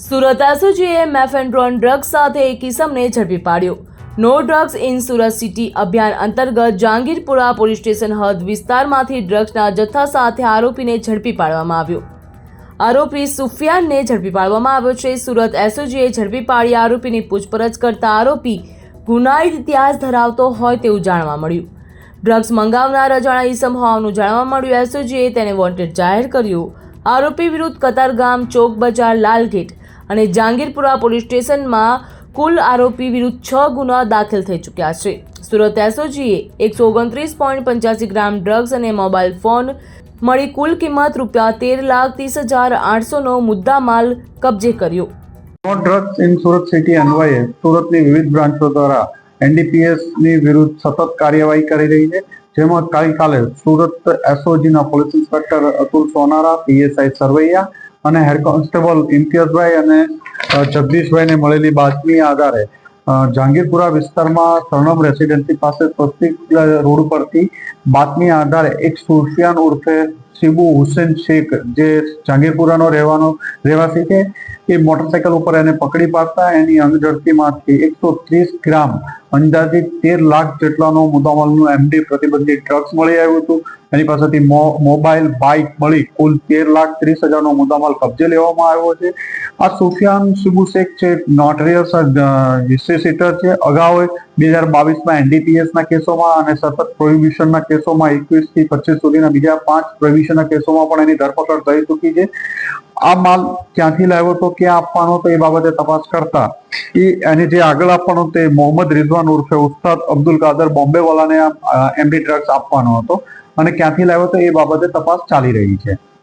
Surat એસઓજીએ મેફેન્ડ્રોન drugs સાથે એક ઇસમને ઝડપી પાડ્યો। No drugs in Surat city અભિયાન અંતર્ગત જહાંગીરપુરા પોલીસ સ્ટેશન હદ વિસ્તારમાંથી ડ્રગ્સના જથ્થા સાથે આરોપીને ઝડપી પાડવામાં આવ્યો। આરોપી સુફિયાનને ઝડપી પાડવામાં આવ્યો છે। સુરત એસઓજીએ ઝડપી પાડી આરોપીની પૂછપરછ કરતા આરોપી ગુનાહિત ઇતિહાસ ધરાવતો હોય તેવું જાણવા મળ્યું। ડ્રગ્સ મંગાવનાર અજાણા ઇસમ હોવાનું જાણવા મળ્યું। એસઓજીએ તેને વોન્ટેડ જાહેર કર્યો। આરોપી વિરુદ્ધ કતારગામ, ચોક બજાર, લાલગેટ અને જહાંગીરપુરા પોલીસ સ્ટેશનમાં કુલ આરોપી વિરુદ્ધ 6 ગુના દાખલ થઈ ચૂક્યા છે। સુરત એસઓજીએ 129.85 ગ્રામ ડ્રગ્સ અને મોબાઈલ ફોન મળી કુલ કિંમત ₹13,30,800નો મુદ્દામાલ કબજે કર્યો। No drugs in Surat city અન્વયે સુરતની વિવિધ બ્રાન્ચો દ્વારા એનડીપીએસની વિરુદ્ધ સતત કાર્યવાહી કરી રહી છે, જેમાં ગઈકાલે સુરત એસઓજીના police inspector Atul Sonara, PSI Sarvaiya અને હેડ કોન્સ્ટેબલ ઇમ્તિયાઝભાઈ અને જગદીશભાઈને મળેલી બાતમી આધારે જહાંગીરપુરા વિસ્તારમાં સરનમ રેસિડેન્સી પાસે સ્વસ્તિક રોડ પરથી બાતમી આધારે એક સુફિયાન ઉર્ફે શિબુ હુસેન શેખ, જે જહાંગીરપુરાનો રહેવાસી છે, એ મોટરસાયકલ ઉપર એને પકડી પાડતા એની અંગઝડતીમાંથી 130 ગ્રામ અંદાજિત 13 લાખ જેટલાનો મુદ્દામાલનું એમડી પ્રતિબંધિત ડ્રગ્સ મળી આવ્યું હતું। એની પાસેથી મોબાઈલ, બાઇક મળી કુલ 13,30,000નો મુદ્દામાલ કબજે લેવામાં આવ્યો છે। આ સુફિયાન શિબુ શેખ છે, નોટરિયસ હિસ્ટ્રી સીટર છે। અગાઉ 2022માં એનડીપીએસના કેસોમાં અને સતત પ્રોહિબિશનના કેસોમાં 21 થી 25 સુધીના બીજા 5 પ્રોહિબિશનના કેસોમાં પણ એની ધરપકડ થઈ ચૂકી છે। આ માલ ક્યાંથી લાવ્યો તો, ક્યાં આપવાનો તો એ બાબતે તપાસ કરતા એને જે આગળ આપવાનો તે મોહમ્મદ રિઝવાન ઉર્ફે ઉસ્તાદ અબ્દુલ કાદર બોમ્બેવાલાને એમડી ડ્રગ્સ આપવાનો હતો અને ક્યાંથી લાવ્યો તો એ બાબતે તપાસ ચાલી રહી છે।